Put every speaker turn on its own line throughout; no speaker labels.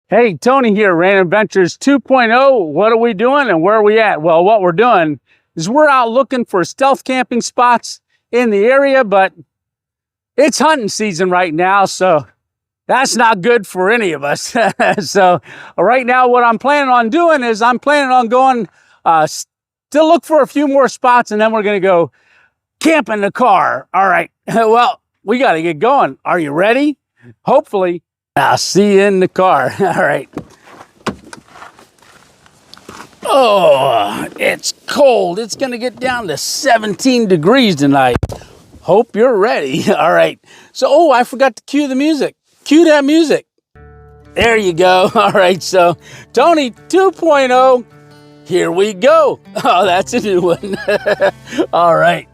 Hey, Tony here, Random Adventures 2.0. What are we doing and where are we at? Well, what we're doing is we're out looking for stealth camping spots in the area, but it's hunting season right now, so that's not good for any of us. So right now what I'm planning on doing is I'm planning on going to look for a few more spots, and then we're going to go camp in the car. All right, well, we got to get going. Are you ready? Hopefully. I'll see you in the car. All right. Oh, it's cold. It's going to get down to 17 degrees tonight. Hope you're ready. All right. So, I forgot to cue the music. Cue that music. There you go. All right. So, Tony 2.0, here we go. Oh, that's a new one. All right.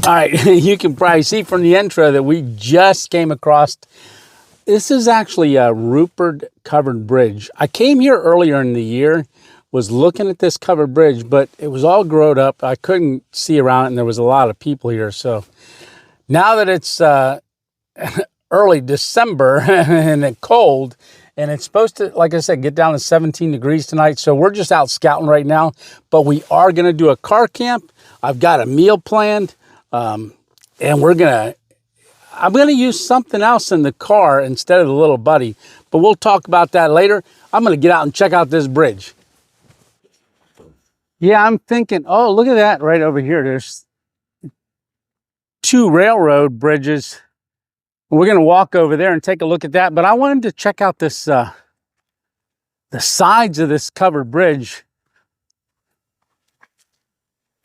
All right, you can probably see from the intro that we just came across. This is actually a Rupert covered bridge. I came here earlier in the year, was looking at this covered bridge, but it was all grown up. I couldn't see around it, and there was a lot of people here. So now that it's early December and it's cold, and it's supposed to, like I said, get down to 17 degrees tonight. So we're just out scouting right now, but we are going to do a car camp. I've got a meal planned. And I'm gonna use something else in the car instead of the little buddy, but we'll talk about that later. I'm gonna get out and check out this bridge. Yeah, I'm thinking, oh, look at that right over here. There's two railroad bridges. We're gonna walk over there and take a look at that, but I wanted to check out this, the sides of this covered bridge.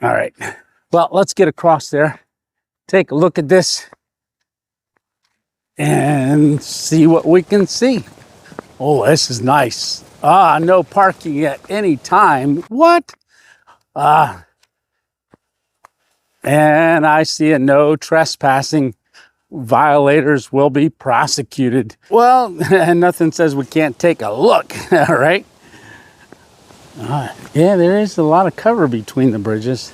All right. Well, let's get across there, take a look at this, and see what we can see. Oh, this is nice. No parking at any time. What? And I see a no trespassing. Violators will be prosecuted. Well, nothing says we can't take a look, all right? Yeah, there is a lot of cover between the bridges.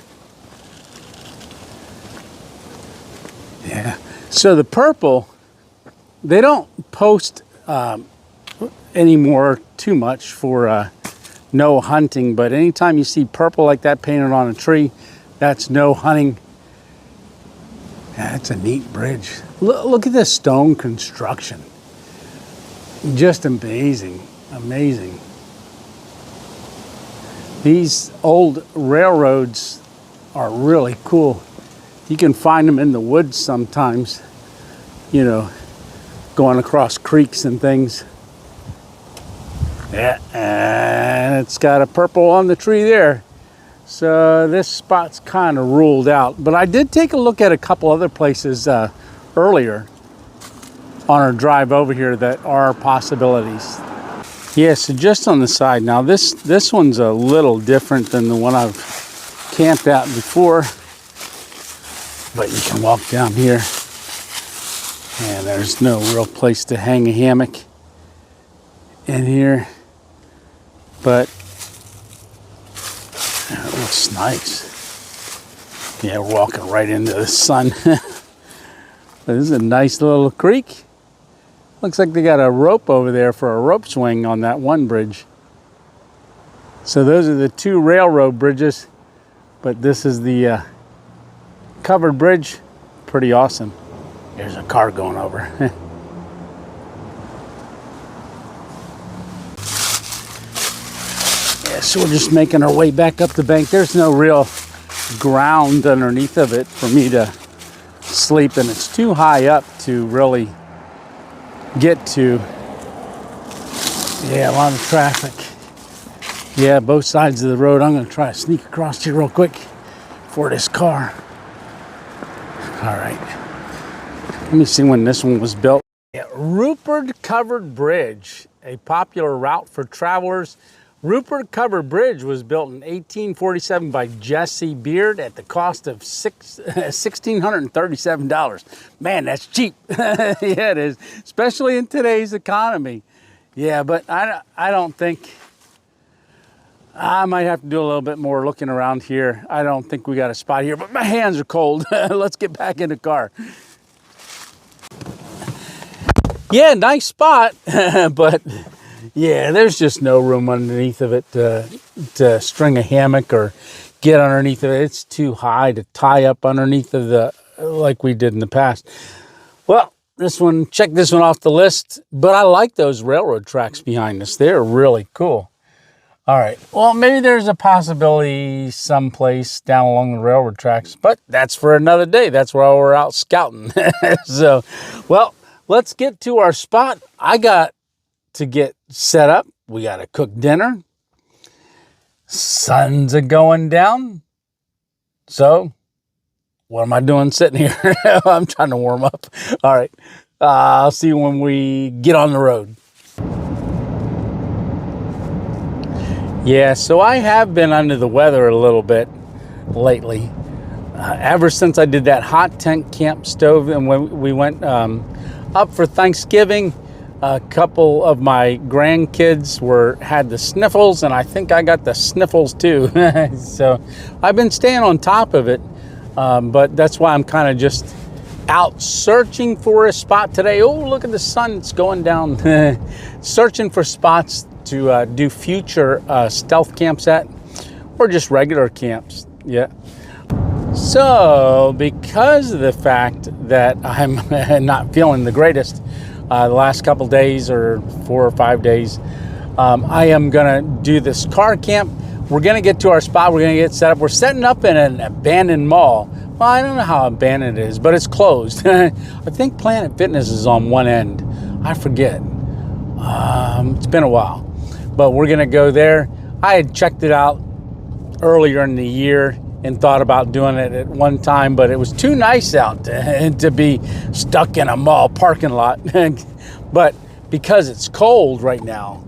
Yeah, so the purple, they don't post anymore too much for no hunting, but anytime you see purple like that painted on a tree, that's no hunting. Yeah, it's a neat bridge. Look at this stone construction. Just amazing, amazing. These old railroads are really cool. You can find them in the woods sometimes, you know, going across creeks and things. Yeah, and it's got a purple on the tree there. So this spot's kind of ruled out. But I did take a look at a couple other places earlier on our drive over here that are possibilities. Yeah, so just on the side now, this one's a little different than the one I've camped at before. But you can walk down here, and there's no real place to hang a hammock in here, but it looks nice. Yeah, we're walking right into the sun. This is a nice little creek. Looks like they got a rope over there for a rope swing on that one bridge. So those are the two railroad bridges, but this is the covered bridge. Pretty awesome. There's a car going over. Yeah, so we're just making our way back up the bank. There's no real ground underneath of it for me to sleep, and it's too high up to really get to. Yeah, a lot of traffic. Yeah, both sides of the road. I'm going to try to sneak across here real quick for this car. All right, let me see when this one was built. Yeah, Rupert Covered Bridge, a popular route for travelers Rupert Cover Bridge was built in 1847 by Jesse Beard at the cost of $1,637. Man, that's cheap. Yeah, it is, especially in today's economy. Yeah, but I don't think, I might have to do a little bit more looking around here. I don't think we got a spot here, but my hands are cold. Let's get back in the car. Yeah, nice spot, but yeah, there's just no room underneath of it to string a hammock or get underneath of it. It's too high to tie up underneath of the, like we did in the past. Well, check this one off the list, but I like those railroad tracks behind us. They're really cool. All right, well, maybe there's a possibility someplace down along the railroad tracks, but that's for another day. That's why we're out scouting. So, well, let's get to our spot. I got to get set up. We got to cook dinner. Sun's going down. So, what am I doing sitting here? I'm trying to warm up. All right, I'll see you when we get on the road. Yeah, so I have been under the weather a little bit lately. Ever since I did that hot tent camp stove, and when we went up for Thanksgiving, a couple of my grandkids had the sniffles, and I think I got the sniffles too. So I've been staying on top of it, but that's why I'm kind of just out searching for a spot today. Oh, look at the sun, it's going down. Searching for spots to do future stealth camps at, or just regular camps. Yeah. So because of the fact that I'm not feeling the greatest the last couple days, or 4 or 5 days, I am gonna do this car camp. We're gonna get to our spot. We're gonna get set up. We're setting up in an abandoned mall. Well, I don't know how abandoned it is, but it's closed. I think Planet Fitness is on one end. I forget. It's been a while, but we're gonna go there. I had checked it out earlier in the year and thought about doing it at one time, but it was too nice out to be stuck in a mall parking lot. But because it's cold right now,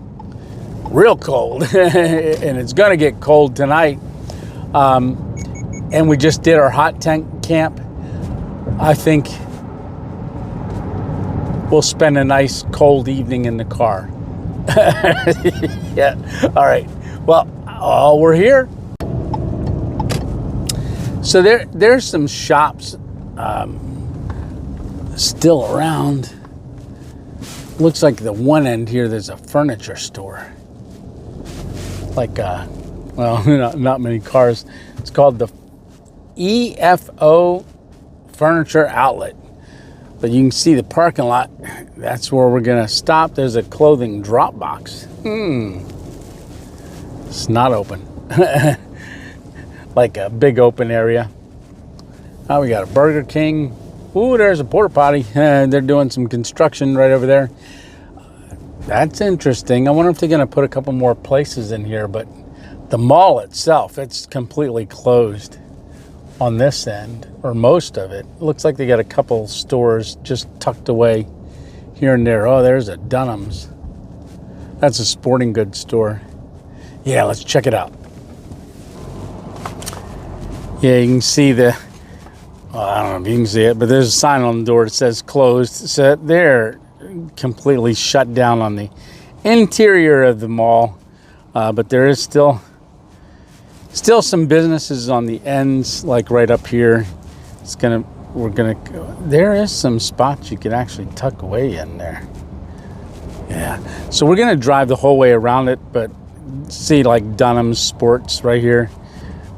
real cold, and it's gonna get cold tonight, and we just did our hot tent camp, I think we'll spend a nice cold evening in the car. Yeah, all right. Well, we're here. So there's some shops still around. Looks like the one end here, there's a furniture store. Like, well, not many cars. It's called the EFO Furniture Outlet. But you can see the parking lot. That's where we're gonna stop. There's a clothing drop box. It's not open. Like a big open area. Oh, we got a Burger King. Ooh, there's a porta potty. They're doing some construction right over there. That's interesting. I wonder if they're gonna put a couple more places in here, but the mall itself, it's completely closed on this end, or most of it. Looks like they got a couple stores just tucked away here and there. Oh, there's a Dunham's. That's a sporting goods store. Yeah, let's check it out. Yeah, you can see I don't know if you can see it, but there's a sign on the door that says closed. So they're completely shut down on the interior of the mall, but there is still some businesses on the ends, like right up here. There is some spots you can actually tuck away in there. Yeah, so we're gonna drive the whole way around it, but see, like Dunham's Sports right here,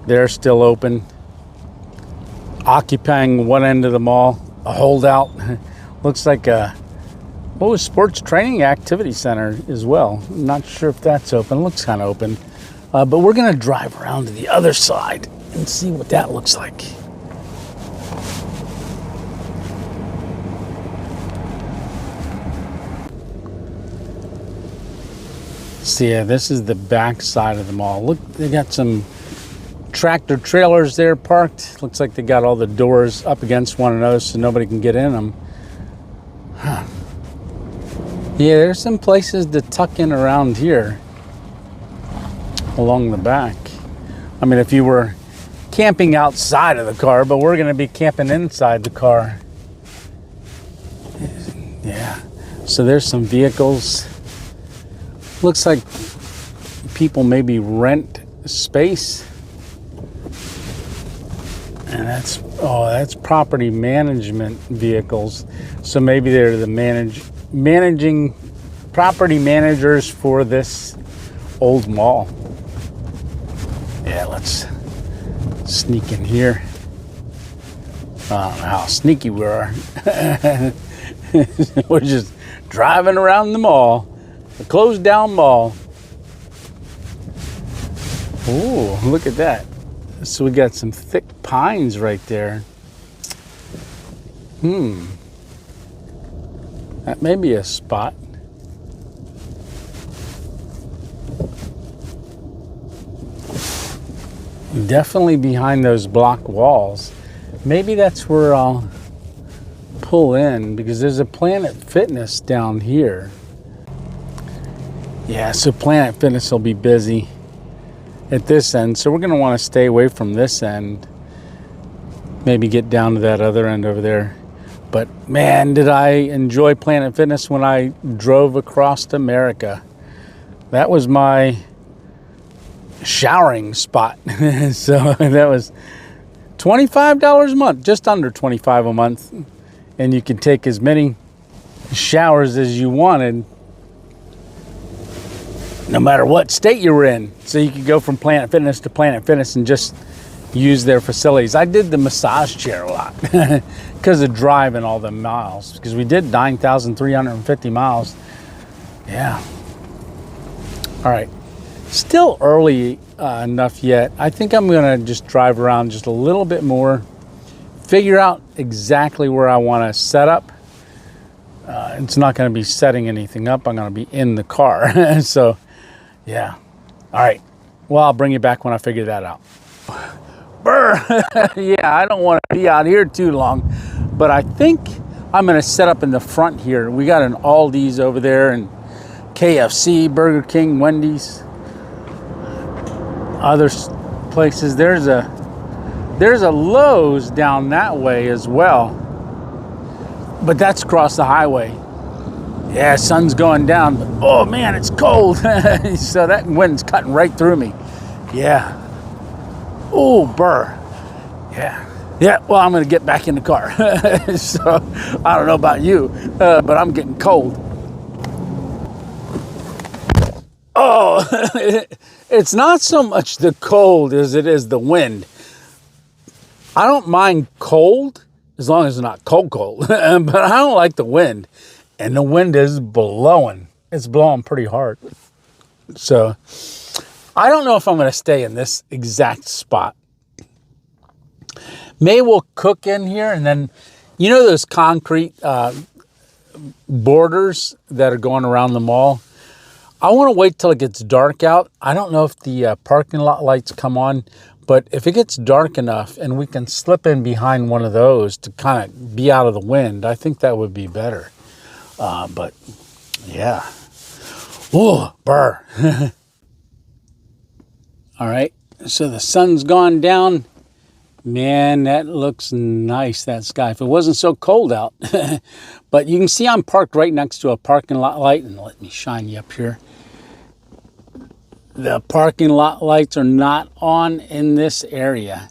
they're still open, occupying one end of the mall. A holdout. Looks like a sports training activity center as well. I'm not sure if that's open. It looks kind of open. But we're gonna drive around to the other side and see what that looks like. So yeah, this is the back side of the mall. Look, they got some tractor trailers there parked. Looks like they got all the doors up against one another so nobody can get in them. Huh. Yeah, there's some places to tuck in around here. along the back. I mean, if you were camping outside of the car, but we're going to be camping inside the car. Yeah. So there's some vehicles. Looks like people maybe rent space. And that's property management vehicles. So maybe they're the managing property managers for this old mall. Yeah, let's sneak in here. I don't know how sneaky we are. We're just driving around the mall, the closed down mall. Ooh, look at that. So we got some thick pines right there. That may be a spot. Definitely behind those block walls. Maybe that's where I'll pull in, because there's a Planet Fitness down here. Yeah, so Planet Fitness will be busy at this end, so we're going to want to stay away from this end. Maybe get down to that other end over there. But man, did I enjoy Planet Fitness when I drove across America. That was my showering spot. So that was $25 a month, just under $25 a month, and you could take as many showers as you wanted, no matter what state you were in. So you could go from Planet Fitness to Planet Fitness and just use their facilities. I did the massage chair a lot because of driving all the miles, because we did 9,350 miles. Yeah. All right. Still early enough yet. I think I'm going to just drive around just a little bit more, figure out exactly where I want to set up. It's not going to be setting anything up. I'm going to be in the car. So, yeah. All right. Well, I'll bring you back when I figure that out. Brr. Yeah, I don't want to be out here too long, but I think I'm going to set up in the front here. We got an Aldi's over there, and KFC, Burger King, Wendy's, other places. There's a Lowe's down that way as well, but that's across the highway. Yeah, sun's going down, but oh man, it's cold. So that wind's cutting right through me. Yeah. Oh, burr. Yeah. Yeah, well, I'm going to get back in the car. So, I don't know about you, but I'm getting cold. Oh, it's not so much the cold as it is the wind. I don't mind cold as long as it's not cold, but I don't like the wind. And the wind is blowing. It's blowing pretty hard. So, I don't know if I'm going to stay in this exact spot. Maybe we'll cook in here, and then, you know those concrete borders that are going around the mall? I want to wait till it gets dark out. I don't know if the parking lot lights come on, but if it gets dark enough and we can slip in behind one of those to kind of be out of the wind, I think that would be better. But, yeah. Ooh, burr. All right, so the sun's gone down. Man, that looks nice, that sky, if it wasn't so cold out. But you can see I'm parked right next to a parking lot light, and let me shine you up here. The parking lot lights are not on in this area.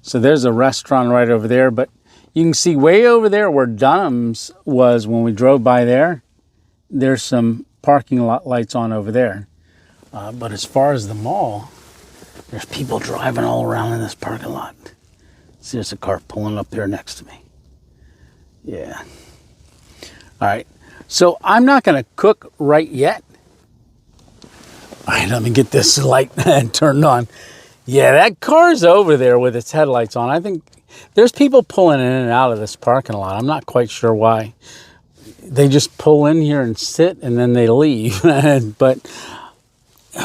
So there's a restaurant right over there, but you can see way over there where Dunham's was when we drove by there. There's some parking lot lights on over there. But as far as the mall, there's people driving all around in this parking lot. See, there's a car pulling up there next to me. Yeah. All right. So I'm not going to cook right yet. All right, let me get this light turned on. Yeah, that car's over there with its headlights on. I think there's people pulling in and out of this parking lot. I'm not quite sure why. They just pull in here and sit, and then they leave. But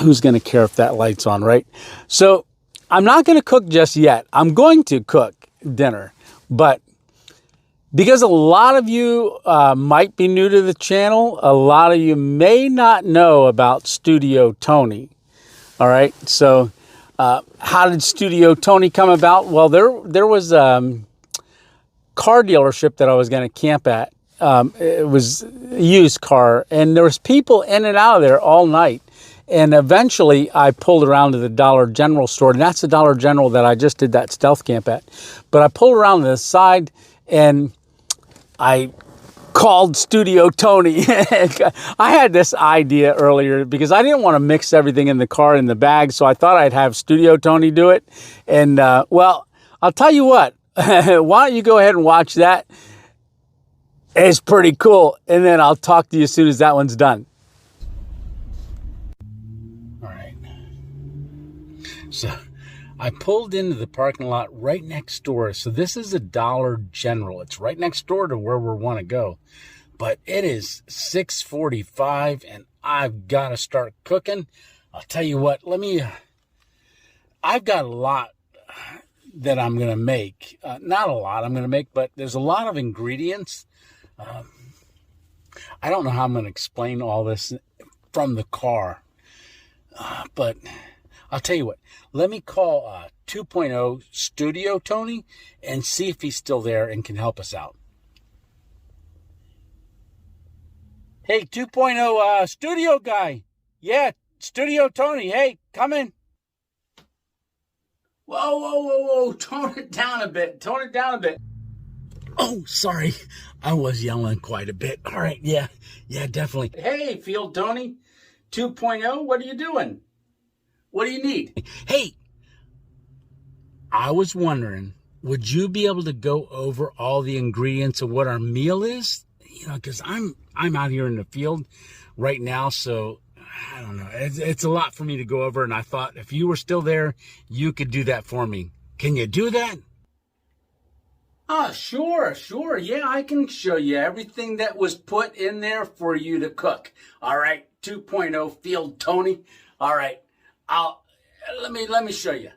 who's going to care if that light's on, right? So I'm not going to cook just yet. I'm going to cook dinner, but because a lot of you might be new to the channel, a lot of you may not know about Studio Tony. All right. So how did Studio Tony come about? Well, there was a car dealership that I was going to camp at. It was a used car, and there was people in and out of there all night. And eventually I pulled around to the Dollar General store, and that's the Dollar General that I just did that stealth camp at. But I pulled around to the side and I called Studio Tony. I had this idea earlier because I didn't want to mix everything in the car in the bag, so I thought I'd have Studio Tony do it. And well, I'll tell you what, why don't you go ahead and watch that? It's pretty cool, and then I'll talk to you as soon as that one's done. All right. So I pulled into the parking lot right next door. So this is a Dollar General. It's right next door to where we want to go. But it is 6:45 and I've got to start cooking. I'll tell you what, I've got a lot that I'm going to make. Not a lot I'm going to make, but there's a lot of ingredients. I don't know how I'm going to explain all this from the car. But I'll tell you what, let me call 2.0 Studio Tony and see if he's still there and can help us out. Hey, 2.0 Studio guy. Yeah, Studio Tony. Hey, come in. Whoa, whoa, whoa, whoa. Tone it down a bit. Tone it down a bit. Oh, sorry. I was yelling quite a bit. All right, yeah, definitely. Hey, feuled Tony. 2.0, what are you doing? What do you need? Hey, I was wondering, would you be able to go over all the ingredients of what our meal is? You know, because I'm out here in the field right now, so I don't know. It's a lot for me to go over, and I thought if you were still there, you could do that for me. Can you do that? Sure. Yeah, I can show you everything that was put in there for you to cook. All right, 2.0 feuled Tony. All right, let me show you.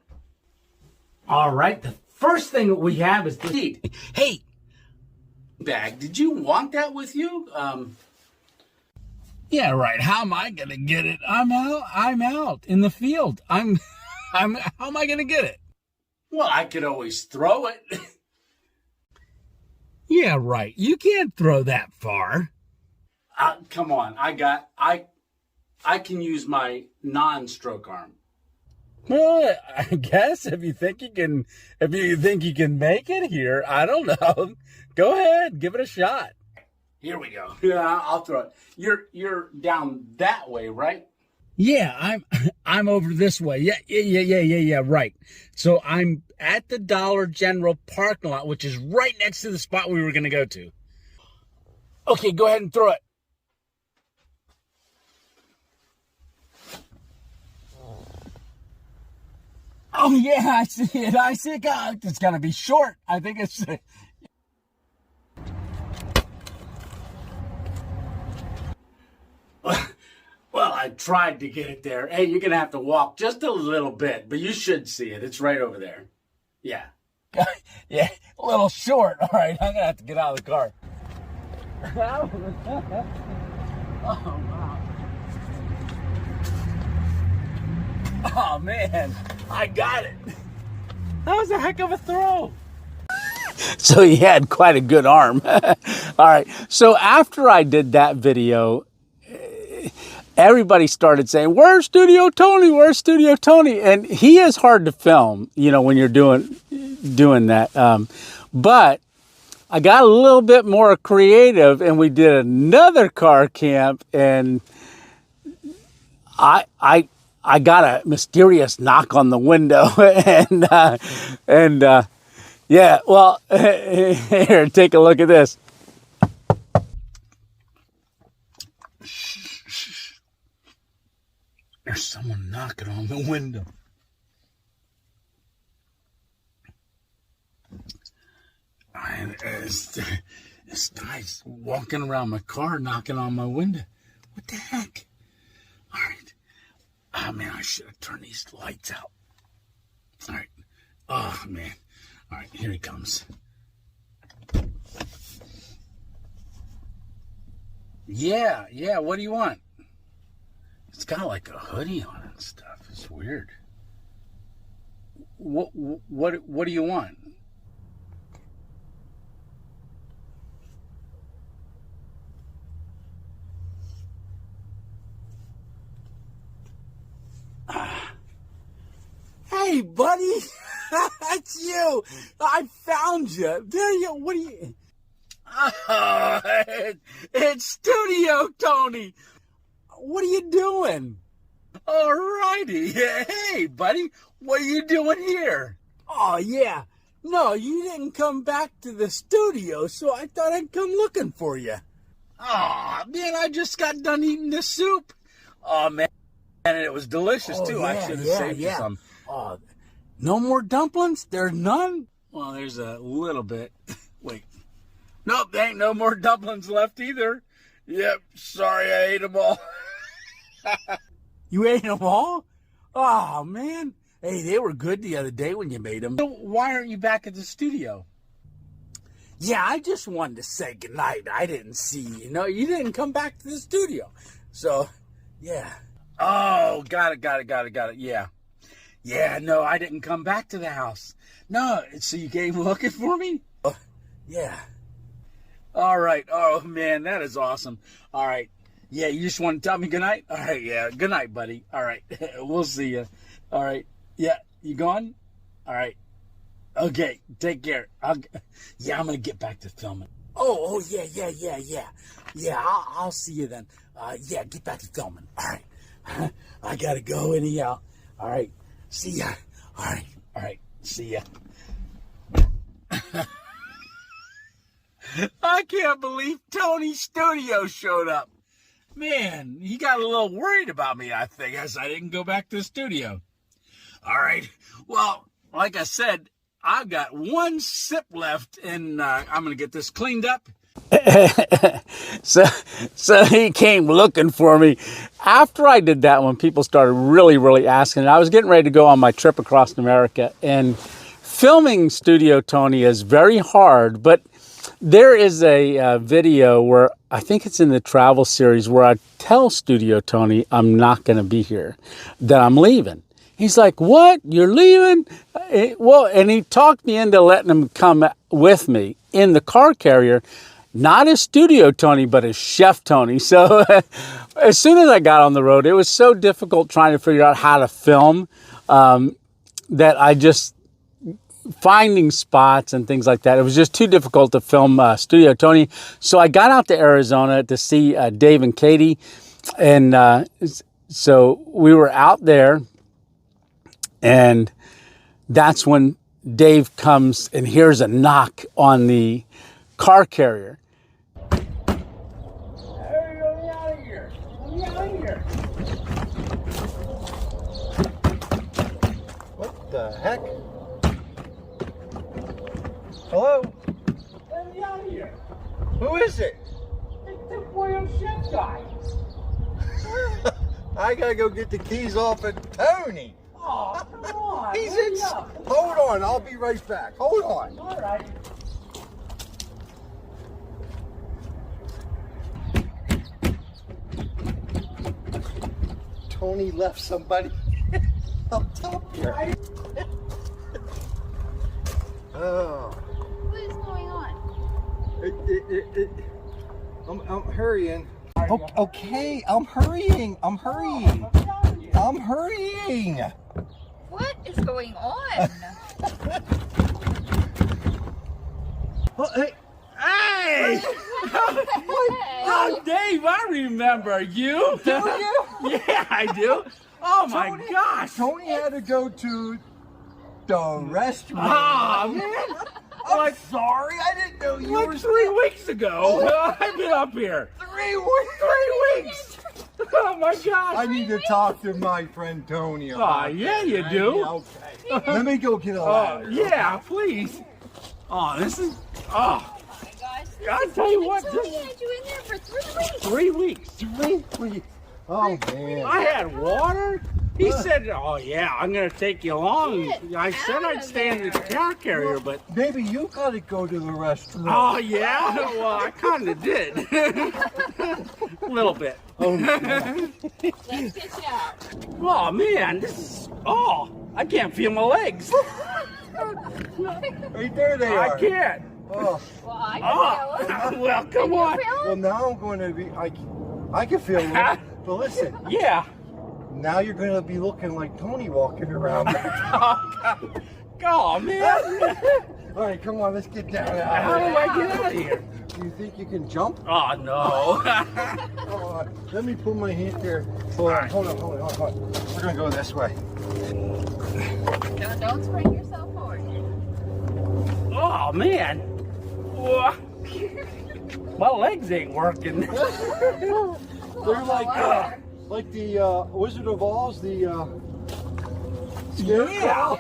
All right, the first thing that we have is the seed. Hey, bag, did you want that with you? Yeah, right. How am I gonna get it? I'm out in the field. How am I gonna get it? Well, I could always throw it. Yeah, right. You can't throw that far. Come on. I can use my non-stroke arm. Well, I guess if you think you can make it here, I don't know. Go ahead, give it a shot. Here we go. Yeah, I'll throw it. You're down that way, right? Yeah, I'm over this way. Yeah, right. So I'm at the Dollar General parking lot, which is right next to the spot we were going to go to. Okay, go ahead and throw it. Oh, yeah, I see it. God, it's going to be short. I think it's... Well, I tried to get it there. Hey, you're going to have to walk just a little bit, but you should see it. It's right over there. Yeah. Yeah, a little short. All right, I'm going to have to get out of the car. Oh, wow. Oh, man, I got it. That was a heck of a throw. So he had quite a good arm. All right, so after I did that video, everybody started saying, "Where's Studio Tony? Where's Studio Tony?" And he is hard to film, you know, when you're doing that. But I got a little bit more creative, and we did another car camp, and I got a mysterious knock on the window, and yeah, well, here, take a look at this. There's someone knocking on the window. And this guy's walking around my car knocking on my window. What the heck? All right. Oh, man, I should have turned these lights out. All right. Oh, man. All right, here he comes. Yeah, what do you want? It's got like a hoodie on and stuff. It's weird. What do you want? Hey, buddy, it's you. I found you. There you. What are you? Oh, it's Studio Tony. What are you doing? All righty. Hey, buddy, what are you doing here? Oh, yeah. No, you didn't come back to the studio, so I thought I'd come looking for you. Oh, man, I just got done eating the soup. Oh, man, and it was delicious, too. I should have saved you some. Oh, no more dumplings? There's none? Well, there's a little bit. Wait. Nope, there ain't no more dumplings left either. Yep, sorry I ate them all. You ate them all? Oh, man. Hey, they were good the other day when you made them. So why aren't you back at the studio? Yeah, I just wanted to say goodnight. I didn't see you. No, you didn't come back to the studio. So, yeah. Oh, got it. Yeah. Yeah, no, I didn't come back to the house. No, so you came looking for me? Oh, yeah. All right. Oh, man, that is awesome. All right. Yeah, you just want to tell me goodnight? All right, yeah. Good night, buddy. All right. We'll see you. All right. Yeah, you gone? All right. Okay, take care. I'm going to get back to filming. Oh, yeah. Yeah, I'll see you then. Yeah, get back to filming. All right. I got to go anyhow. All right. See ya. All right. See ya. I can't believe Tony's studio showed up. Man, he got a little worried about me, I think, as I didn't go back to the studio. All right. Well, like I said, I've got one sip left, and I'm going to get this cleaned up. So he came looking for me. After I did that one, people started really asking. I was getting ready to go on my trip across America, and filming Studio Tony is very hard, but there is a video where I think it's in the travel series where I tell Studio Tony I'm not going to be here, that I'm leaving. He's like, what? You're leaving? Well, and he talked me into letting him come with me in the car carrier, not as Studio Tony, but as Chef Tony. So as soon as I got on the road, it was so difficult trying to figure out how to film that I just, finding spots and things like that, it was just too difficult to film Studio Tony. So I got out to Arizona to see Dave and Katie. And so we were out there, and that's when Dave comes and hears a knock on the car carrier. Hey, let me out of here. Let me out of here.
What the heck? Hello?
Let me out of here.
Who is it?
It's the William Chef guy.
I gotta go get the keys off of Tony.
Oh, come on.
He's in. Hold on, I'll be right back. Hold on.
All right.
Tony left somebody up top here. Oh.
What is going on?
I'm hurrying. Okay, I'm hurrying. I'm hurrying.
What is going on?
Well, hey.
Hey! Oh, Dave, I remember you.
Do you?
Yeah, I do. Oh, my gosh.
Tony had to go to the restaurant.
Oh, man.
I'm sorry, I didn't know you were...
3 weeks ago. I've been up here.
3 weeks?
3 weeks. Oh, my gosh.
I need to talk to my friend Tony
Oh,
about
yeah,
that.
you do.
Okay. Let me go get a ladder.
Yeah, please. Oh, this is... Oh.
Gosh,
I'll tell you what.
Tony had you in there for 3 weeks.
3 weeks.
3 weeks. Oh, man.
I had water. He said, "Oh yeah, I'm gonna take you along."
Get
I said
out
I'd
of
stay in the
there.
car carrier, but
Maybe you gotta go to the restroom.
oh yeah, well I kind of did, a little bit.
Oh, no.
Let's get you out.
Oh man, this is I can't feel my legs.
Right there they are.
I can't.
Oh,
Well, I can feel it.
Well, come on.
You feel
well
it?
now I'm going to be, I can feel it. But listen,
Yeah.
now you're going to be looking like Tony walking around.
Oh man.
All right, come on, let's get down.
How do I get out of here?
Do you think you can jump?
Oh no.
Oh, let me put my hand here. Hold on, hold on. We're going to go this way.
Don't spring yourself forward.
Oh man. Whoa. My legs ain't working.
They're like the Wizard of Oz, the Scarecrow.
Yeah.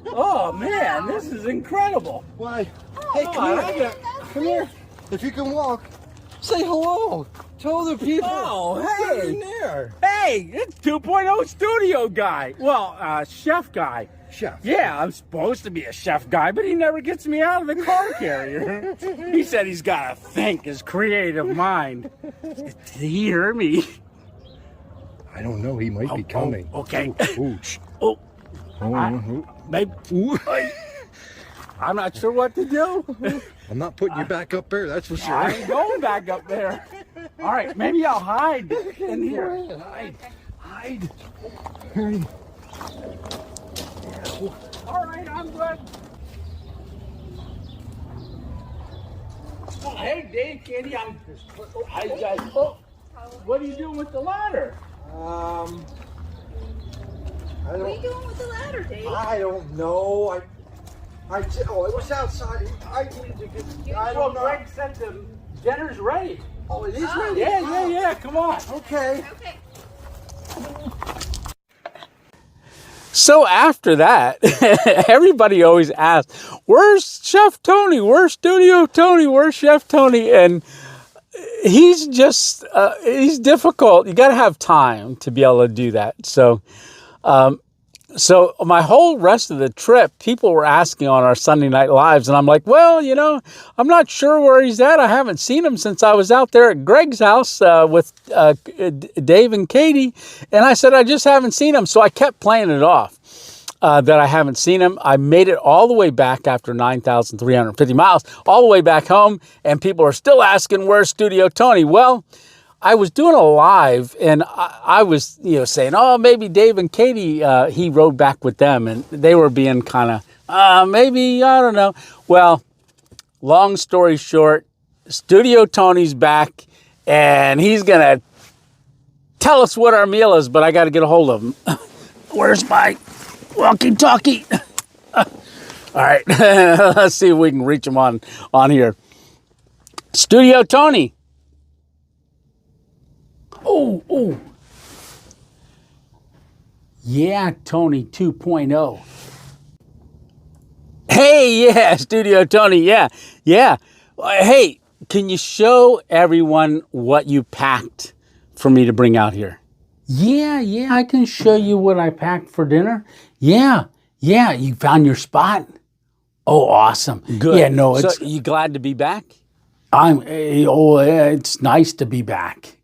Oh man, this is incredible.
Why? Hey, come here. Come here. If you can walk, say hello. Tell the people.
Oh,
Get in
hey.
there.
Hey, it's 2.0 studio guy. Well, chef guy.
Chef.
Yeah, I'm supposed to be a chef guy, but he never gets me out of the car carrier. He said he's got to think his creative mind. Did he hear me?
I don't know. He might be coming.
Okay.
Ooh, shh.
Oh,
Ooh.
maybe. I'm not sure what to do.
I'm not putting you back up there. That's for sure.
I ain't going back up there. All right, maybe I'll hide in here. Hide.
Hurry.
All right, I'm good. Oh, hey, Dave, Candy, what are you doing with the ladder?
I
What are you
don't.
doing with the ladder, Dave?
I don't know. It was outside. I needed to get. I don't know.
Greg said the dinner's ready.
Oh, it is ready.
Yeah, come on.
Okay.
Okay.
So after that, everybody always asks, where's Chef Tony? Where's Studio Tony? Where's Chef Tony? And he's just, he's difficult. You got to have time to be able to do that. So my whole rest of the trip, people were asking on our Sunday Night Lives, and I'm like, well, I'm not sure where he's at. I haven't seen him since I was out there at Greg's house with Dave and Katie, and I said I just haven't seen him, so I kept playing it off that I haven't seen him. I made it all the way back after 9,350 miles, all the way back home, and people are still asking, where's Studio Tony? Well, I was doing a live, and I was, saying, oh, maybe Dave and Katie, he rode back with them, and they were being kind of, maybe, I don't know. Well, long story short, Studio Tony's back, and he's going to tell us what our meal is, but I got to get a hold of him. Where's my walkie-talkie? All right, let's see if we can reach him on here. Studio Tony. Oh. Yeah, Tony 2.0. Hey, yeah, Studio Tony, yeah. Hey, can you show everyone what you packed for me to bring out here? Yeah, I can show you what I packed for dinner. Yeah, you found your spot? Oh, awesome. Good. Yeah, no, so you glad to be back? It's nice to be back.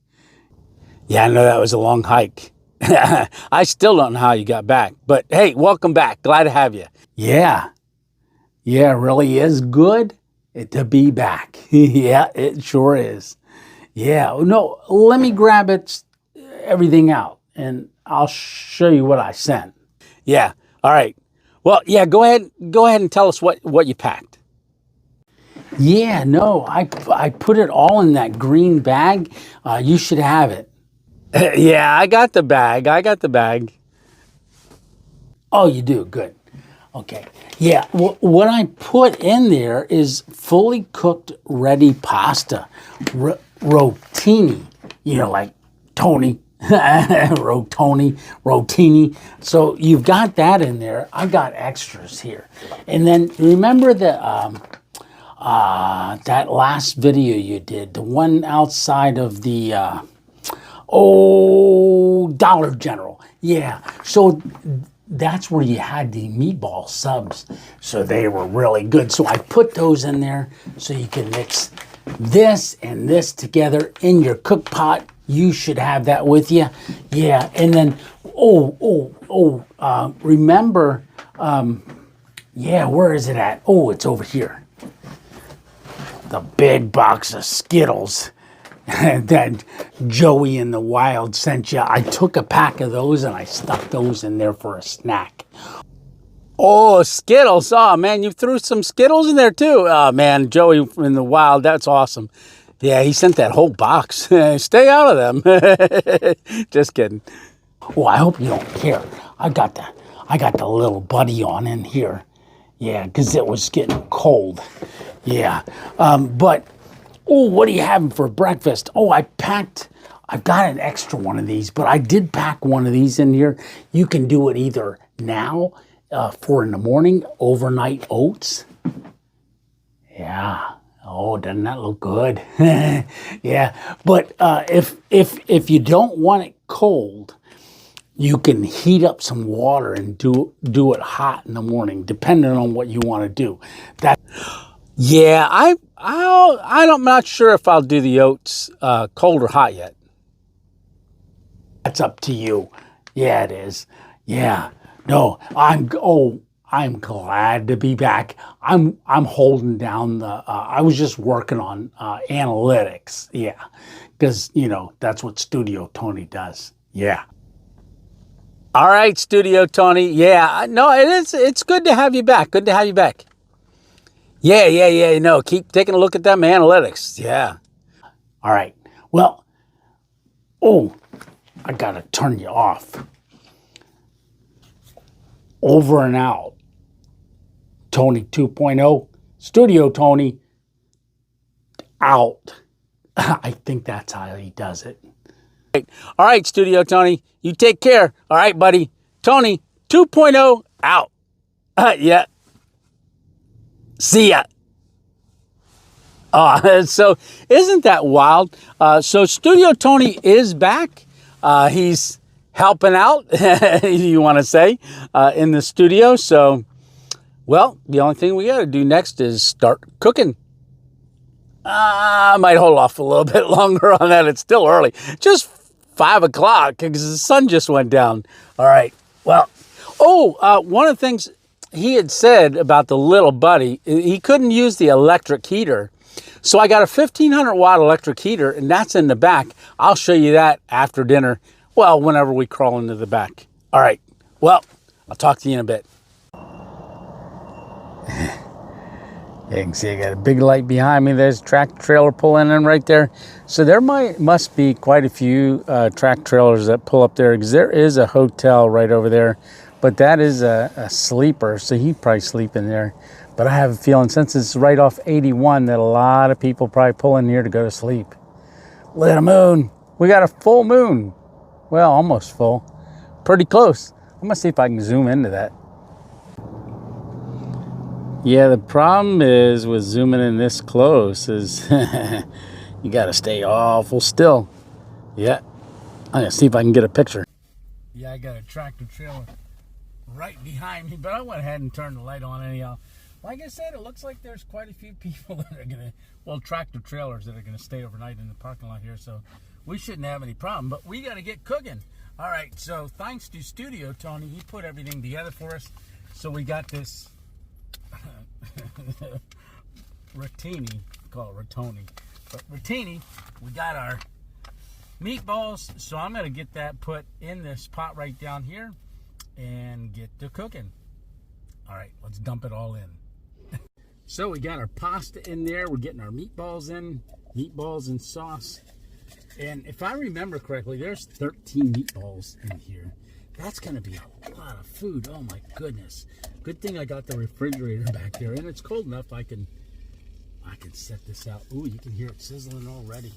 Yeah, I know that was a long hike. I still don't know how you got back, but hey, welcome back. Glad to have you. Yeah, it really is good to be back. Yeah, it sure is. Yeah, no, let me grab everything out, and I'll show you what I sent. Yeah, all right. Well, yeah, go ahead and tell us what you packed. Yeah, no, I put it all in that green bag. You should have it. Yeah, I got the bag. Oh, you do? Good. Okay. Yeah, what I put in there is fully cooked ready pasta. Rotini. Like Tony. Rotini. So you've got that in there. I've got extras here. And then remember that last video you did, the one outside of the Dollar General. Yeah, so that's where you had the meatball subs. So they were really good. So I put those in there so you can mix this and this together in your cook pot. You should have that with you. Yeah, and then, remember, yeah, where is it at? Oh, it's over here. The big box of Skittles that Joey in the wild sent you. I took a pack of those and I stuck those in there for a snack. Oh, Skittles. Oh, man, you threw some Skittles in there too. Oh, man, Joey in the wild. That's awesome. Yeah, he sent that whole box. Stay out of them. Just kidding. Oh, I hope you don't care. I got the little buddy on in here. Yeah, because it was getting cold. Yeah. But, oh, what are you having for breakfast? Oh, I've got an extra one of these, but I did pack one of these in here. You can do it either now for in the morning, overnight oats. Yeah. Oh, doesn't that look good? Yeah. But if you don't want it cold, you can heat up some water and do it hot in the morning, depending on what you want to do. Yeah, I'm not sure if I'll do the oats cold or hot yet. That's up to you. Yeah, it is. Yeah. No, I'm glad to be back. I'm holding down I was just working on analytics. Yeah, because that's what Studio Tony does. Yeah. All right, Studio Tony. Yeah, no, it's good to have you back. Good to have you back. Yeah. No, keep taking a look at them analytics. Yeah. All right. Well, I got to turn you off. Over and out. Tony 2.0. Studio Tony. Out. I think that's how he does it. All right, Studio Tony. You take care. All right, buddy. Tony 2.0 out. Yeah. See ya. So isn't that wild? So Studio Tony is back. He's helping out, you want to say, in the studio. So, well, the only thing we got to do next is start cooking. I might hold off a little bit longer on that. It's still early. Just 5 o'clock because the sun just went down. All right. Well, one of the things he had said about the little buddy, he couldn't use the electric heater. So I got a 1500 watt electric heater, and that's in the back. I'll show you that after dinner. Well, whenever we crawl into the back. All right. Well, I'll talk to you in a bit. You can see I got a big light behind me. There's a tractor trailer pulling in right there. So there must be quite a few track trailers that pull up there, because there is a hotel right over there. But that is a sleeper, so he'd probably sleep in there. But I have a feeling, since it's right off 81, that a lot of people probably pull in here to go to sleep. Look at the moon. We got a full moon. Well, almost full. Pretty close. I'm going to see if I can zoom into that. Yeah, the problem is with zooming in this close is you got to stay awful still. Yeah. I'm going to see if I can get a picture. Yeah, I got a tractor trailer right behind me, but I went ahead and turned the light on anyhow. Like I said, it looks like there's quite a few people that are going to, tractor trailers that are going to stay overnight in the parking lot here, so we shouldn't have any problem, but we got to get cooking. All right, so thanks to Studio Tony, he put everything together for us. So we got this rotini, call it rotoni, but rotini, we got our meatballs, so I'm going to get that put in this pot right down here and get to cooking. All right, let's dump it all in. So we got our pasta in there. We're getting our meatballs in, meatballs and sauce. And if I remember correctly, there's 13 meatballs in here. That's going to be a lot of food. Oh my goodness. Good thing I got the refrigerator back there, and it's cold enough I can set this out. Ooh, you can hear it sizzling already.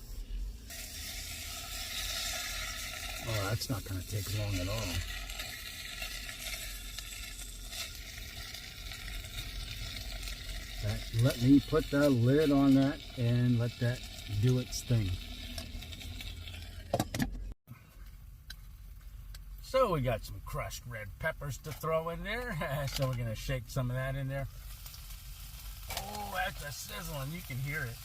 Oh, that's not going to take long at all. Let me put the lid on that and let that do its thing. So we got some crushed red peppers to throw in there. So we're gonna shake some of that in there. Oh, that's a sizzling. You can hear it.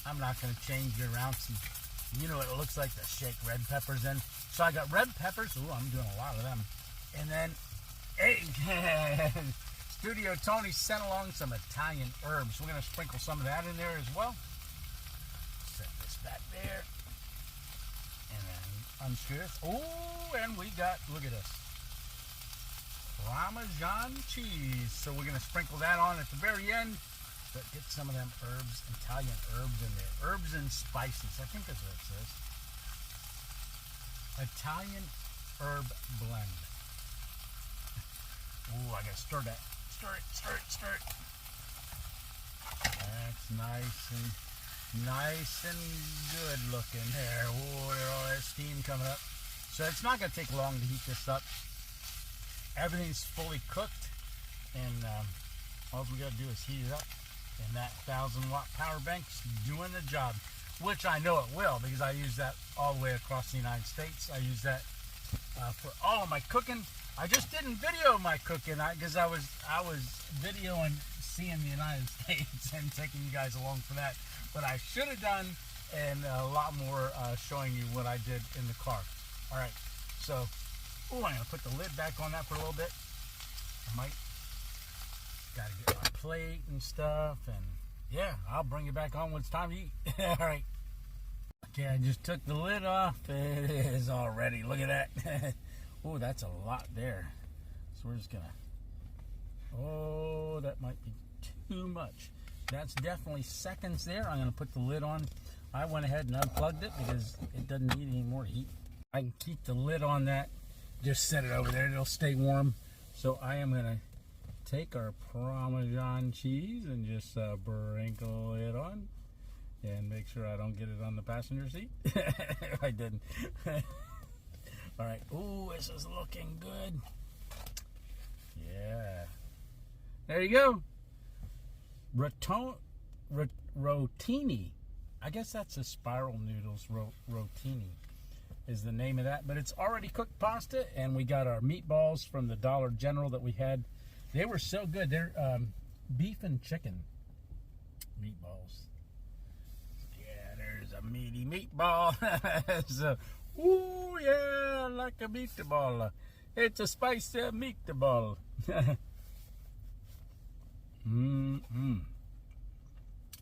I'm not gonna change your ounce. You know what it looks like to shake red peppers in. So I got red peppers. Ooh, I'm doing a lot of them. And then egg. Studio Tony sent along some Italian herbs. We're gonna sprinkle some of that in there as well. Set this back there. And then unscrew this. Oh, and we got, look at this, Parmesan cheese. So we're gonna sprinkle that on at the very end. But get some of them herbs, Italian herbs in there. Herbs and spices, I think that's what it says. Italian herb blend. Ooh, I gotta stir that. Stir it, stir it, stir it. That's nice and good looking there. Ooh, there's all that steam coming up. So it's not gonna take long to heat this up. Everything's fully cooked, and all we gotta do is heat it up. And that 1,000-watt power bank's doing the job, which I know it will because I use that all the way across the United States. I use that for all of my cooking. I just didn't video my cooking because I was videoing seeing the United States and taking you guys along for that. But I should have done and a lot more showing you what I did in the car. All right, so I'm gonna put the lid back on that for a little bit. I might. Gotta get my plate and stuff, and yeah, I'll bring it back on when it's time to eat. All right. Okay, I just took the lid off. It is all ready. Look at that. Oh, that's a lot there. So we're just gonna. Oh, that might be too much. That's definitely seconds there. I'm gonna put the lid on. I went ahead and unplugged it because it doesn't need any more heat. I can keep the lid on that. Just set it over there. It'll stay warm. So I am gonna take our Parmesan cheese and just sprinkle it on and make sure I don't get it on the passenger seat. I didn't. All right. Ooh, this is looking good. Yeah. There you go. Rotini. I guess that's a spiral noodles. Rotini is the name of that. But it's already cooked pasta, and we got our meatballs from the Dollar General that we had. They were so good. They're beef and chicken meatballs. Yeah, there's a meaty meatball. So, ooh, yeah, like a meatball. It's a spicy meatball.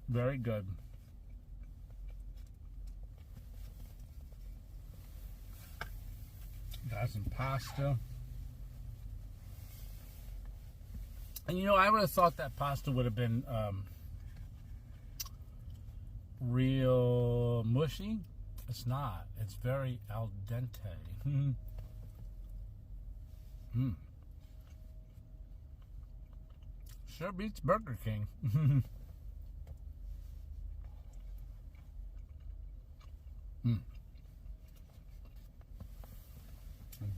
Very good. Got some pasta. And you know, I would have thought that pasta would have been real mushy. It's not. It's very al dente. Sure beats Burger King.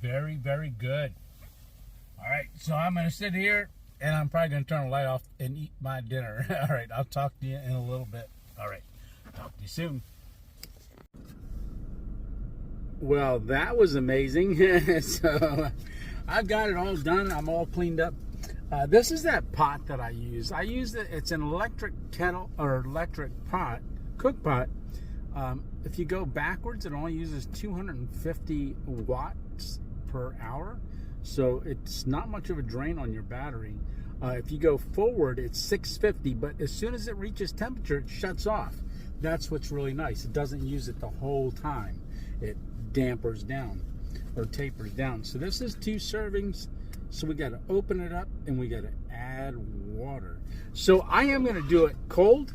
Very, very good. All right, so I'm going to sit here. And I'm probably going to turn the light off and eat my dinner. All right, I'll talk to you in a little bit. All right, talk to you soon. Well, that was amazing. So I've got it all done. I'm all cleaned up. This is that pot that I use. I use it. It's an electric kettle or electric pot, cook pot. If you go backwards, it only uses 250 watts per hour. So it's not much of a drain on your battery. If you go forward, it's 650, but as soon as it reaches temperature, it shuts off. That's what's really nice. It doesn't use it the whole time. It dampers down or tapers down. So this is 2 servings. So we got to open it up and we got to add water. So I am going to do it cold.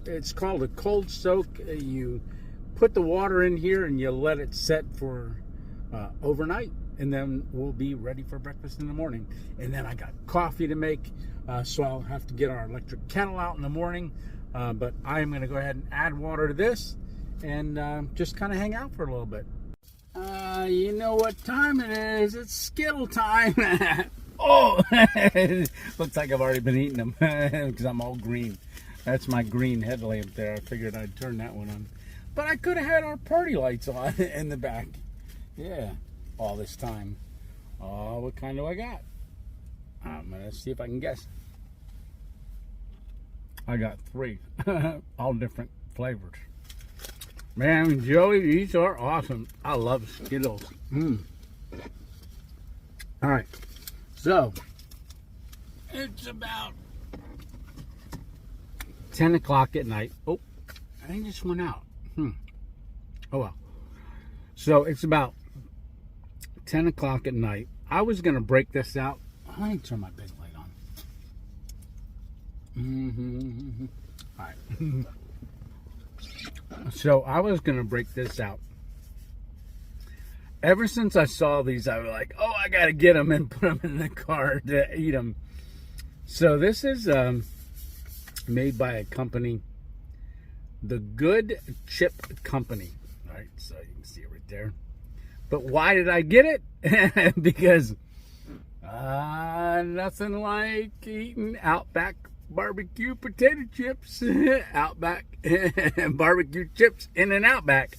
It's called a cold soak. You put the water in here and you let it set for overnight. And then we'll be ready for breakfast in the morning. And then I got coffee to make, so I'll have to get our electric kettle out in the morning. But I am going to go ahead and add water to this and just kind of hang out for a little bit. You know what time it is. It's Skittle time. Oh, looks like I've already been eating them because I'm all green. That's my green headlamp there. I figured I'd turn that one on. But I could have had our party lights on in the back. Yeah. All this time. Oh, what kind do I got? I'm gonna see if I can guess. I got 3, all different flavors. Man, Joey, these are awesome. I love Skittles. All right, so it's about 10 o'clock at night. Oh, I just went out. Oh well. So it's about 10 o'clock at night. I was gonna break this out. Let me turn my big light on. All right. So I was gonna break this out. Ever since I saw these, I was like, oh, I gotta get them and put them in the car to eat them. So this is made by a company, the Good Chip Company. All right, so you can see it right there. But why did I get it? Because nothing like eating Outback barbecue potato chips. Outback barbecue chips in an Outback.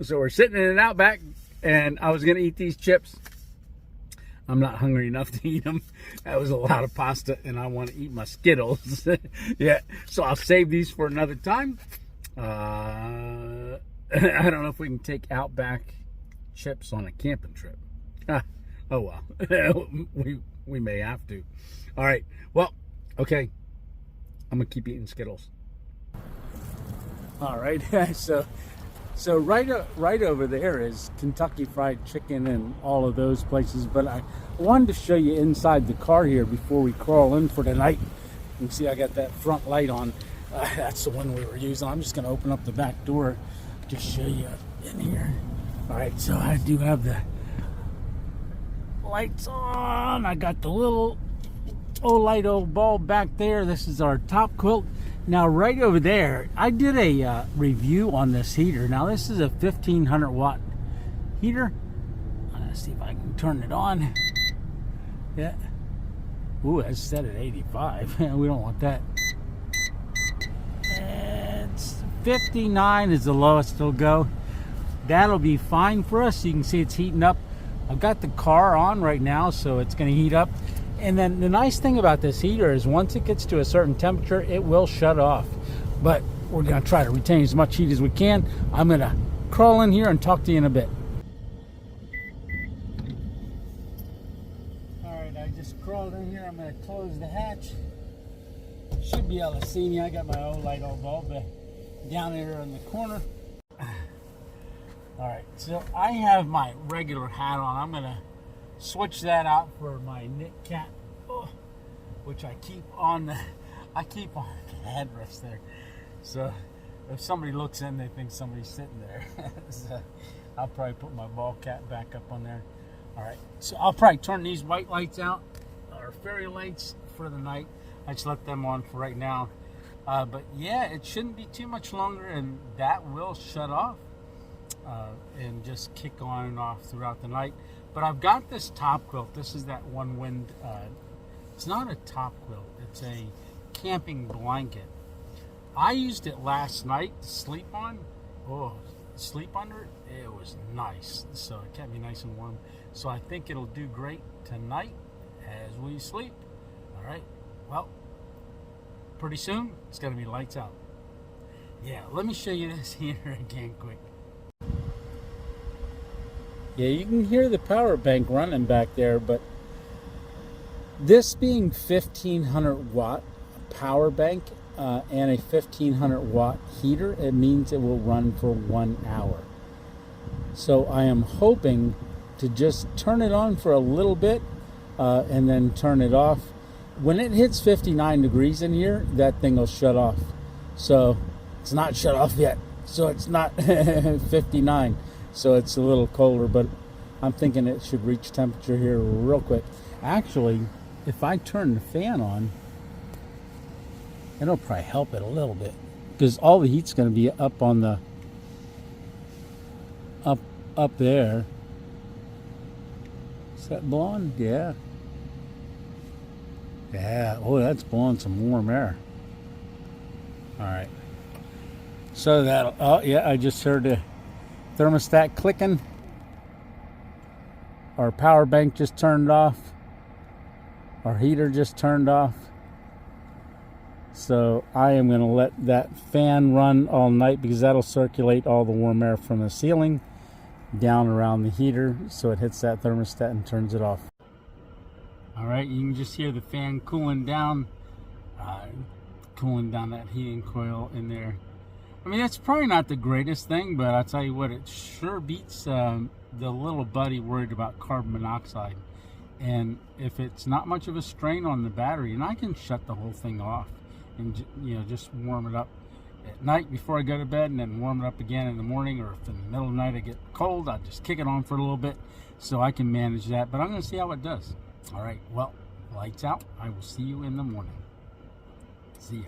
So we're sitting in an Outback, and I was going to eat these chips. I'm not hungry enough to eat them. That was a lot of pasta, and I want to eat my Skittles. Yeah, so I'll save these for another time. I don't know if we can take Outback chips on a camping trip. Oh well. we may have to. All right, well, okay, I'm gonna keep eating Skittles. All right. So right over there is Kentucky Fried Chicken and all of those places, but I wanted to show you inside the car here before we crawl in for the night. You can see I got that front light on. That's the one we were using. I'm just going to open up the back door to show you in here. All right, so I do have the lights on. I got the little light bulb back there. This is our top quilt. Now right over there, I did a review on this heater. Now this is a 1500 watt heater. Let's see if I can turn it on. Yeah. Ooh, it's set at 85. We don't want that. It's 59 is the lowest it'll go. That'll be fine for us. You can see it's heating up. I've got the car on right now, so it's going to heat up. And then the nice thing about this heater is once it gets to a certain temperature, it will shut off. But we're going to try to retain as much heat as we can. I'm going to crawl in here and talk to you in a bit. All right, I just crawled in here. I'm going to close the hatch. Should be able to see me. I got my old light bulb down there in the corner. All right, so I have my regular hat on. I'm going to switch that out for my knit cap, which I keep on the headrest there. So if somebody looks in, they think somebody's sitting there. So I'll probably put my ball cap back up on there. All right, so I'll probably turn these white lights out, or fairy lights, for the night. I just let them on for right now. But yeah, it shouldn't be too much longer, and that will shut off and just kick on and off throughout the night. But I've got this top quilt. This is that ONEWIND. It's not a top quilt. It's a camping blanket. I used it last night to sleep on. Oh, sleep under it. It was nice. So it kept me nice and warm. So I think it'll do great tonight as we sleep. All right. Well, pretty soon it's going to be lights out. Yeah, let me show you this heater again quick. Yeah, you can hear the power bank running back there, but this being 1500 watt power bank and a 1500 watt heater, it means it will run for 1 hour. So I am hoping to just turn it on for a little bit and then turn it off. When it hits 59 degrees in here, that thing will shut off. So it's not shut off yet. So it's not 59. So it's a little colder, but I'm thinking it should reach temperature here real quick. Actually, if I turn the fan on, it'll probably help it a little bit, because all the heat's going to be up on the up there. Is that blowing? Yeah. Yeah. Oh, that's blowing some warm air. All right. So that. Oh, yeah. I just heard the thermostat clicking. Our power bank just turned off. Our heater just turned off. So I am going to let that fan run all night because that'll circulate all the warm air from the ceiling down around the heater so it hits that thermostat and turns it off. All right, you can just hear the fan cooling down that heating coil in there. I mean, that's probably not the greatest thing, but I'll tell you what, it sure beats the little buddy worried about carbon monoxide. And if it's not much of a strain on the battery, and I can shut the whole thing off and, you know, just warm it up at night before I go to bed, and then warm it up again in the morning, or if in the middle of the night I get cold, I'll just kick it on for a little bit so I can manage that. But I'm going to see how it does. All right, well, lights out. I will see you in the morning. See ya.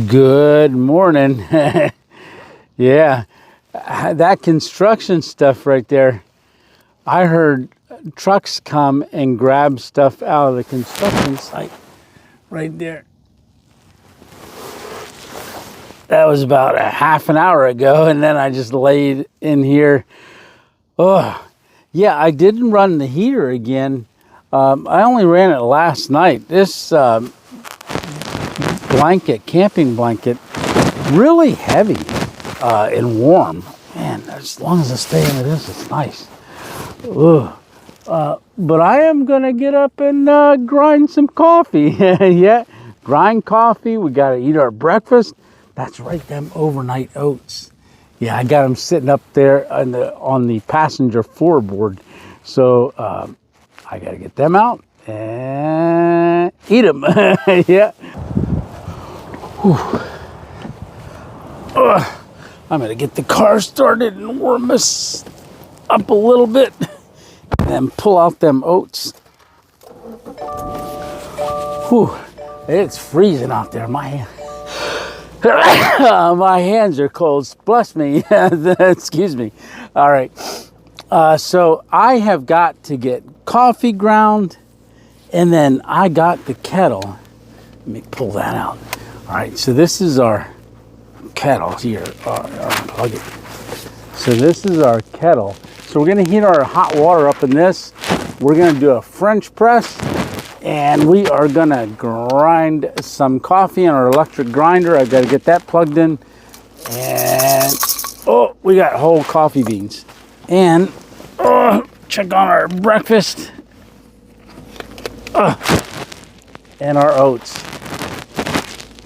Good morning. Yeah, that construction stuff right there. I heard trucks come and grab stuff out of the construction site right there. That was about a half an hour ago, and then I just laid in here. Oh, yeah, I didn't run the heater again. I only ran it last night. This camping blanket, really heavy and warm. Man, as long as I stay into this, it's nice. But I am gonna get up and grind some coffee. Yeah, grind coffee. We gotta eat our breakfast. That's right, them overnight oats. Yeah, I got them sitting up there on the passenger floorboard. So I gotta get them out and eat them. Yeah. I'm gonna get the car started and warm this up a little bit and then pull out them oats. Whew. It's freezing out there. My hands are cold. Bless me. Excuse me. All right. So I have got to get coffee ground, and then I got the kettle. Let me pull that out. All right, so this is our kettle here. Unplug it. So this is our kettle. So we're gonna heat our hot water up in this. We're gonna do a French press, and we are gonna grind some coffee in our electric grinder. I've got to get that plugged in. And, oh, we got whole coffee beans. And, check on our breakfast. And our oats.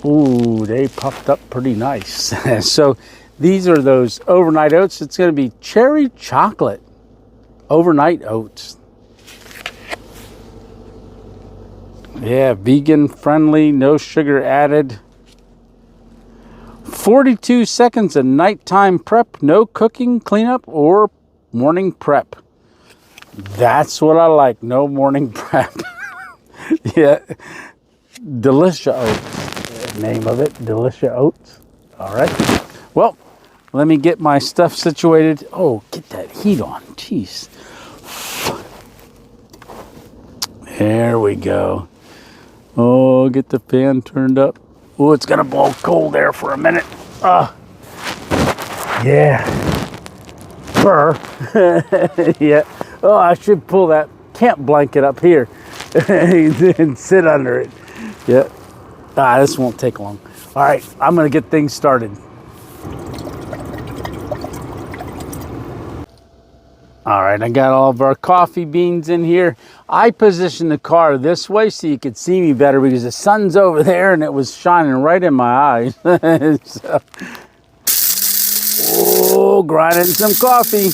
Ooh, they puffed up pretty nice. So these are those overnight oats. It's going to be cherry chocolate overnight oats. Yeah, vegan friendly, no sugar added. 42 seconds of nighttime prep, no cooking, cleanup, or morning prep. That's what I like, no morning prep. Yeah, Delicioats. Name of it, Delicioats. All right. Well, let me get my stuff situated. Oh, get that heat on. Jeez. There we go. Oh, get the fan turned up. Oh, it's gonna blow cold air for a minute. Yeah. Burr. Yeah. Oh, I should pull that camp blanket up here and sit under it. Yeah. This won't take long. All right, I'm gonna get things started. All right, I got all of our coffee beans in here. I positioned the car this way so you could see me better because the sun's over there and it was shining right in my eyes. So, grinding some coffee.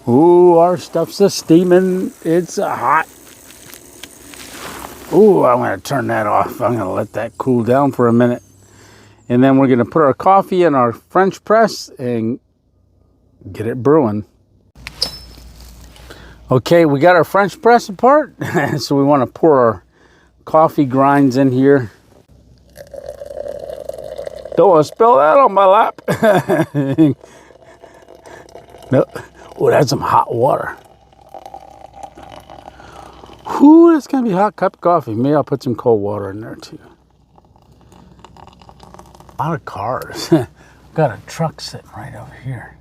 Ooh, our stuff's a steaming. It's hot. Ooh, I'm going to turn that off. I'm going to let that cool down for a minute. And then we're going to put our coffee in our French press and get it brewing. Okay, we got our French press apart, so we want to pour our coffee grinds in here. Don't want to spill that on my lap. No. Oh, that's some hot water. Whew, that's gonna be a hot cup of coffee. Maybe I'll put some cold water in there too. A lot of cars. Got a truck sitting right over here.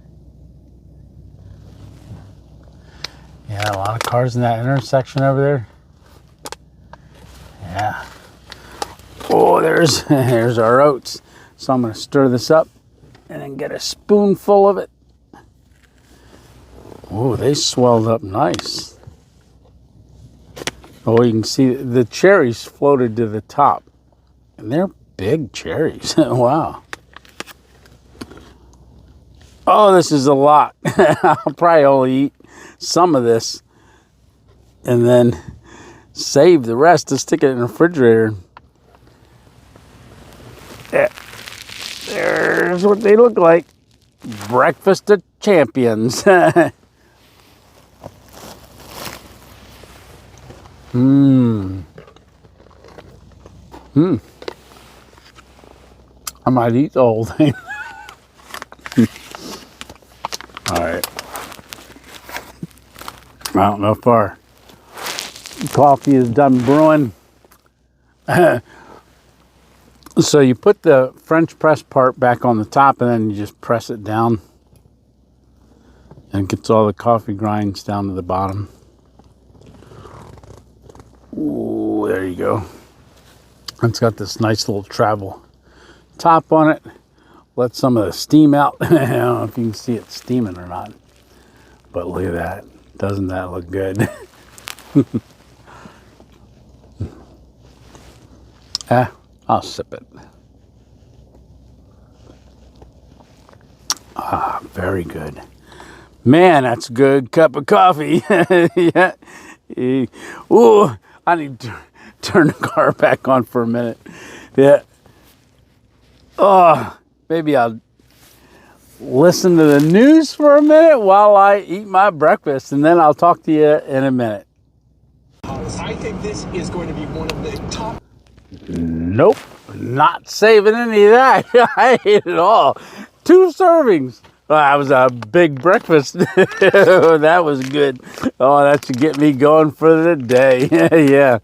Yeah, a lot of cars in that intersection over there. Yeah. Oh, there's our oats. So I'm gonna stir this up and then get a spoonful of it. Oh, they swelled up nice. Oh, you can see the cherries floated to the top. And they're big cherries. Wow. Oh, this is a lot. I'll probably only eat some of this and then save the rest to stick it in the refrigerator. There's what they look like. Breakfast of champions. I might eat the whole thing. All right. I don't know if our coffee is done brewing. So you put the French press part back on the top and then you just press it down. And it gets all the coffee grinds down to the bottom. Ooh, there you go. It's got this nice little travel top on it. Let some of the steam out. I don't know if you can see it steaming or not. But look at that. Doesn't that look good? I'll sip it. Ah, very good. Man, that's a good cup of coffee. Yeah. Ooh, I need to turn the car back on for a minute. Yeah. Oh, maybe I'll listen to the news for a minute while I eat my breakfast, and then I'll talk to you in a minute.
I think this is going to be one of the top.
Nope, not saving any of that. I ate it all. 2 servings. Oh, that was a big breakfast. That was good. Oh, that should get me going for the day. Yeah.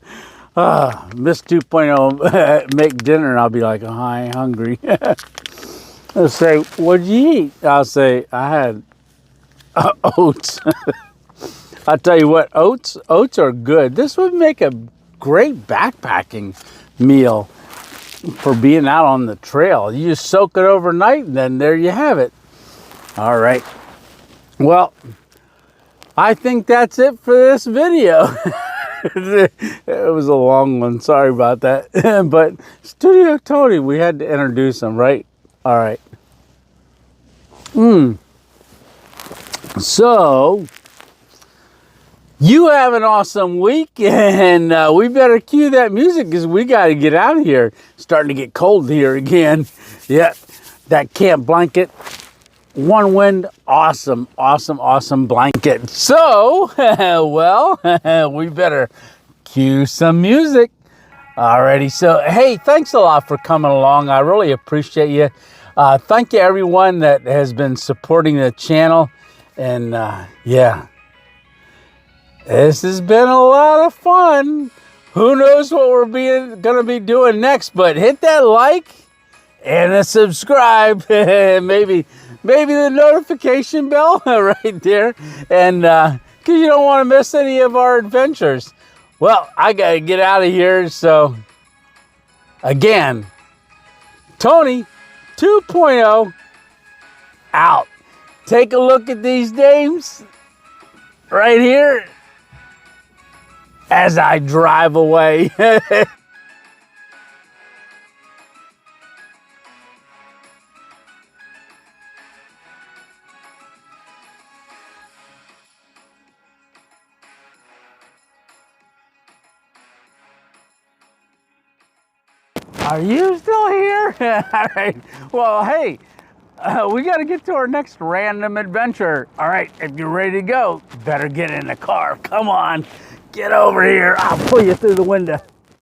Miss 2.0 make dinner and I'll be like, oh, I ain't hungry. They'll say, what'd you eat? I'll say, I had oats. I'll tell you what, oats are good. This would make a great backpacking meal for being out on the trail. You just soak it overnight and then there you have it. All right. Well, I think that's it for this video. It was a long one. Sorry about that. But Studio Tony, we had to introduce him, right? All right. So, you have an awesome week, and we better cue that music because we got to get out of here. It's starting to get cold here again. Yeah, that camp blanket. ONEWIND, awesome blanket. So, well, we better cue some music. Alrighty, so hey, thanks a lot for coming along. I really appreciate you. Thank you everyone that has been supporting the channel. And yeah, this has been a lot of fun. Who knows what we're gonna be doing next, but hit that like and a subscribe. maybe the notification bell right there. And because you don't want to miss any of our adventures. Well, I got to get out of here. So, again, Tony 2.0 out. Take a look at these dames right here as I drive away. Are you still here? All right. Well, hey, We got to get to our next random adventure. All right, if you're ready to go, better get in the car. Come on, get over here. I'll pull you through the window.